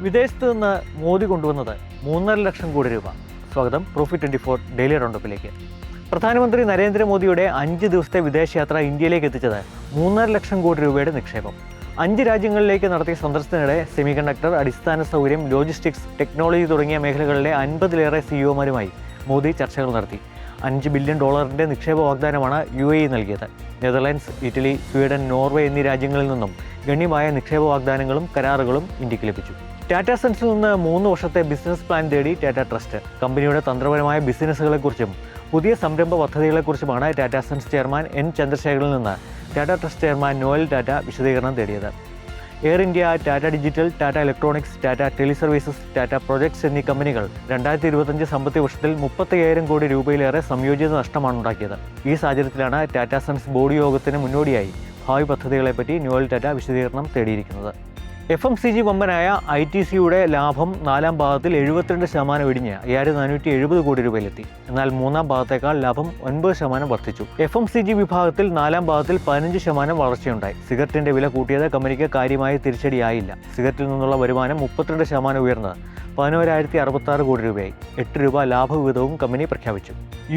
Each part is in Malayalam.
വിദേശത്ത് നിന്ന് മോദി കൊണ്ടുവന്നത് 3.5 ലക്ഷം കോടി രൂപ. സ്വാഗതം പ്രോഫിറ്റ് 24 ഡെയിലി റൗണ്ടപ്പിലേക്ക്. പ്രധാനമന്ത്രി നരേന്ദ്രമോദിയുടെ 5 ദിവസത്തെ വിദേശയാത്ര ഇന്ത്യയിലേക്ക് എത്തിച്ചത് 3.5 ലക്ഷം കോടി രൂപയുടെ നിക്ഷേപം. 5 രാജ്യങ്ങളിലേക്ക് നടത്തിയ സന്ദർശനത്തിനിടെ സെമികണ്ടക്ടർ, അടിസ്ഥാന സൗകര്യം, ലോജിസ്റ്റിക്സ്, ടെക്നോളജി തുടങ്ങിയ മേഖലകളിലെ 50-ലേറെ സിഇഒമാരുമായി മോദി ചർച്ചകൾ നടത്തി. $5 ബില്യൺ നിക്ഷേപ വാഗ്ദാനമാണ് UAE നൽകിയത്. നെതർലാൻഡ്സ്, ഇറ്റലി, സ്വീഡൻ, നോർവേ എന്നീ രാജ്യങ്ങളിൽ നിന്നും ഗണ്യമായ നിക്ഷേപ വാഗ്ദാനങ്ങളും കരാറുകളും ഇന്ത്യക്ക് ലഭിച്ചു. ടാറ്റ സൺസിൽ നിന്ന് 3 വർഷത്തെ ബിസിനസ് പ്ലാൻ തേടി ടാറ്റ ട്രസ്റ്റ്. കമ്പനിയുടെ തന്ത്രപരമായ ബിസിനസ്സുകളെക്കുറിച്ചും പുതിയ സംരംഭ പദ്ധതികളെക്കുറിച്ചുമാണ് ടാറ്റ സൺസ് ചെയർമാൻ N ചന്ദ്രശേഖറിൽ നിന്ന് Tata trust chairman Noel Tata വിശദീകരണം തേടിയത്. Air India, Tata digital, Tata electronics, Tata teleservices, Tata projects എന്നീ കമ്പനികൾ 2025 സാമ്പത്തിക വർഷത്തിൽ 35,000 കോടി രൂപയിലേറെ സംയോജിത നഷ്ടമാണ് ഉണ്ടാക്കിയത്. ഈ സാഹചര്യത്തിലാണ് ടാറ്റ സൺസ് ബോർഡ് യോഗത്തിന് മുന്നോടിയായി ഭാവി പദ്ധതികളെപ്പറ്റി നോയൽ ടാറ്റ വിശദീകരണം തേടിയിരിക്കുന്നത്. FMCG വമ്പനായ ITCയുടെ ലാഭം 4ാം പാദത്തിൽ 72% ഇടിഞ്ഞ് 5470 കോടി രൂപയിലെത്തി. എന്നാൽ 3ാം പാദത്തേക്കാൾ ലാഭം 9% വർദ്ധിച്ചു. FMCG വിഭാഗത്തിൽ 4ാം പാദത്തിൽ 15% വളർച്ചയുണ്ടായി. സിഗരറ്റിന്റെ വില കൂട്ടിയത് കമ്പനിക്ക് കാര്യമായ തിരിച്ചടിയായില്ല. സിഗരറ്റിൽ നിന്നുള്ള വരുമാനം 32% ഉയർന്ന് 11,066 കോടി രൂപയായി. 8 രൂപ ലാഭവിഹിതവും കമ്പനി പ്രഖ്യാപിച്ചു.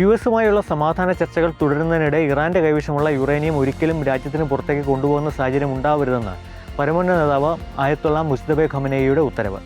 US-ഉമായുള്ള സമാധാന ചർച്ചകൾ തുടരുന്നതിനിടെ ഇറാന്റെ കൈവശമുള്ള യുറേനിയം ഒരിക്കലും രാജ്യത്തിന് പുറത്തേക്ക് കൊണ്ടുപോകുന്ന സാഹചര്യം ഉണ്ടാവരുതെന്ന് പരമോന്നത നേതാവ് ആയത്തുള്ള മുജ്തബ ഖമനേയിയുടെ ഉത്തരവ്.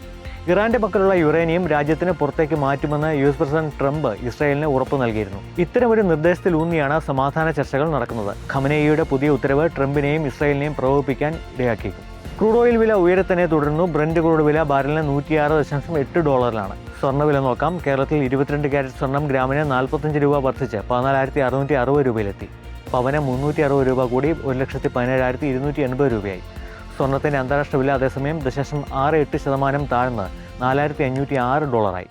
ഇറാന്റെ പക്കലുള്ള യുറേനിയം രാജ്യത്തിന് പുറത്തേക്ക് മാറ്റുമെന്ന് US പ്രസിഡന്റ് ട്രംപ് ഇസ്രായേലിന് ഉറപ്പ് നൽകിയിരുന്നു. ഇത്തരമൊരു നിർദ്ദേശത്തിലൂന്നിയാണ് സമാധാന ചർച്ചകൾ നടക്കുന്നത്. ഖമനേയിയുടെ പുതിയ ഉത്തരവ് ട്രംപിനെയും ഇസ്രായേലിനെയും പ്രകോപിപ്പിക്കാൻ ഇടയാക്കിയേക്കും. ക്രൂഡ് ഓയിൽ വില ഉയരത്തിനെ തുടർന്നു. ബ്രന്റ് ക്രൂഡ് വില ബാരലിന് $106.8. സ്വർണ്ണവില നോക്കാം. കേരളത്തിൽ 22 കാരറ്റ് സ്വർണം ഗ്രാമിന് 45 രൂപ വർദ്ധിച്ച് 14,660 രൂപയിലെത്തി. പവന് 360 രൂപ കൂടി 1,17,280 രൂപയായി. സ്വർണ്ണത്തിൻ്റെ അന്താരാഷ്ട്ര വില അതേസമയം 0.68% താഴ്ന്ന് $4,506 ആയി.